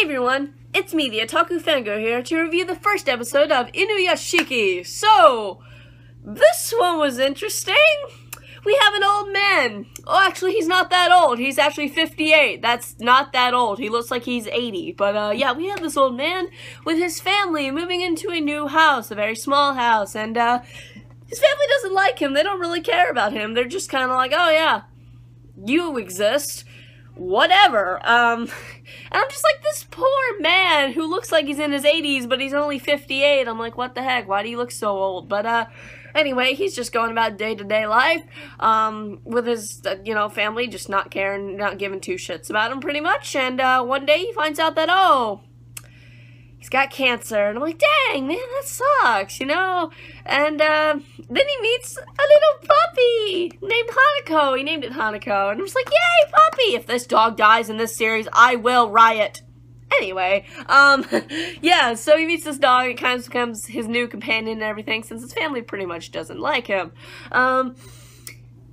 everyone, it's me, the Otaku Fangirl here, to review the first episode of Inuyashiki. So, this one was interesting. We have an old man. Oh, actually, he's not that old. He's actually 58. That's not that old. He looks like he's 80. But, yeah, we have this old man with his family moving into a new house, a very small house, and, his family doesn't like him. They don't really care about him. They're just kind of like, oh, yeah, you exist. Whatever. And I'm just like, this poor man who looks like he's in his 80s, but he's only 58. I'm like, what the heck? Why do you look so old? But, anyway, he's just going about day-to-day life, with his, family, just not caring, not giving two shits about him, pretty much. And, one day he finds out that, oh, he's got cancer. And I'm like, dang, man, that sucks, And, then he meets a little puppy named Hanako. He named it Hanako. And I'm just like, yay, puppy! If this dog dies in this series, I will riot. Anyway, yeah, so he meets this dog. It kind of becomes his new companion and everything, since his family pretty much doesn't like him. But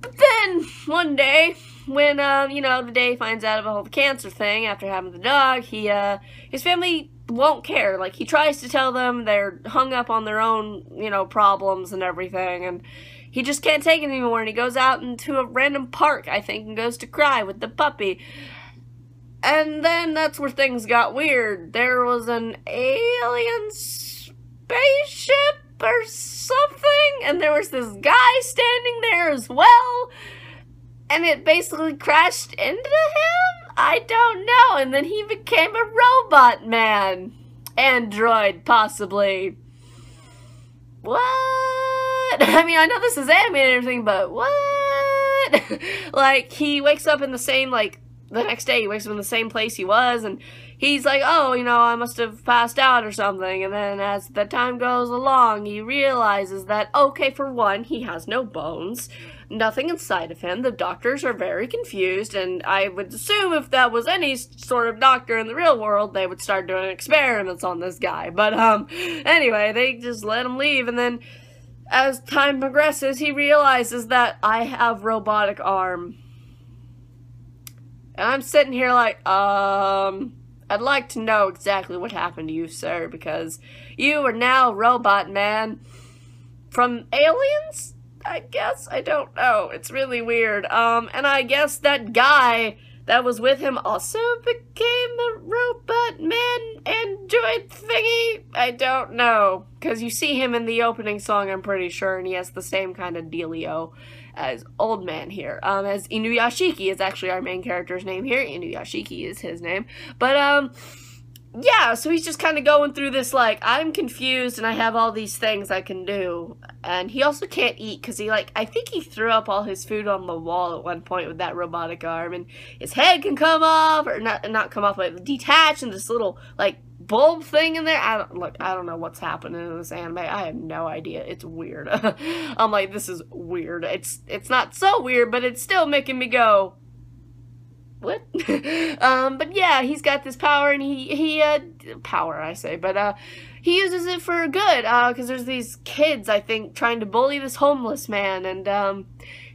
then, one day, when, the day he finds out about the cancer thing after having the dog, his family won't care. Like, he tries to tell them, they're hung up on their own, problems and everything, and he just can't take it anymore, and he goes out into a random park, I think, and goes to cry with the puppy. And then that's where things got weird. There was an alien spaceship or something, and there was this guy standing there as well, and it basically crashed into him? I don't know, and then he became a robot man. Android, possibly. What? I mean, I know this is animated and everything, but what? Like, he wakes up in the same, the next day he wakes up in the same place he was, and he's like, oh, I must have passed out or something. And then as the time goes along, he realizes that, okay, for one, he has no bones, nothing inside of him. The doctors are very confused, and I would assume if that was any sort of doctor in the real world, they would start doing experiments on this guy. But, anyway, they just let him leave, and then as time progresses, he realizes that I have robotic arm. And I'm sitting here like, I'd like to know exactly what happened to you, sir, because you are now Robot Man from Aliens? I guess? I don't know. It's really weird. And I guess that guy that was with him also became a Robot Man android thingy? I don't know. Because you see him in the opening song, I'm pretty sure, and he has the same kind of dealio as Old Man here. As Inuyashiki is actually our main character's name here. Inuyashiki is his name. But, yeah, so he's just kind of going through this, I'm confused and I have all these things I can do. And he also can't eat because I think he threw up all his food on the wall at one point with that robotic arm. And his head can come off, or not come off, but detach, and this little, bulb thing in there. I don't know what's happening in this anime. I have no idea. It's weird. I'm like, this is weird. It's not so weird, but it's still making me go, what? But yeah, he's got this power, and he power, I say, but, he uses it for good, because there's these kids, I think, trying to bully this homeless man, and,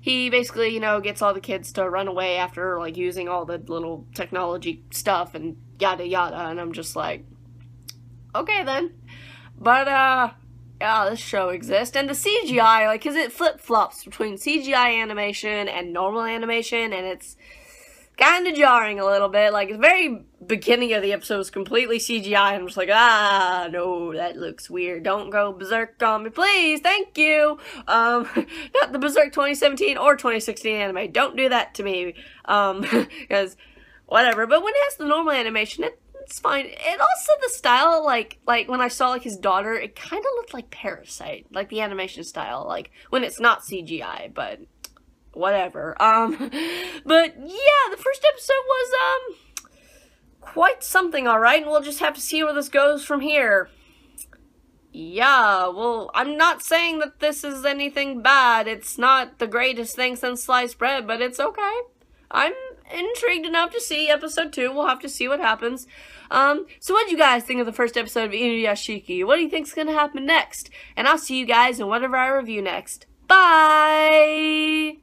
he basically, gets all the kids to run away after, using all the little technology stuff, and yada yada, and I'm just like, okay then. But, yeah, this show exists, and the CGI, because it flip-flops between CGI animation and normal animation, and it's kind of jarring a little bit. The very beginning of the episode was completely CGI, and I'm just like, no, that looks weird. Don't go berserk on me, please, thank you. Not the Berserk 2017 or 2016 anime. Don't do that to me, because whatever. But when it has the normal animation, it's fine. And also the style, like when I saw, his daughter, it kind of looked like Parasite, the animation style, when it's not CGI, but whatever. But yeah, the first episode was, quite something, alright, and we'll just have to see where this goes from here. Yeah, well, I'm not saying that this is anything bad. It's not the greatest thing since sliced bread, but it's okay. I'm intrigued enough to see episode 2. We'll have to see what happens. So what do you guys think of the first episode of Inuyashiki? What do you think's gonna happen next? And I'll see you guys in whatever I review next. Bye!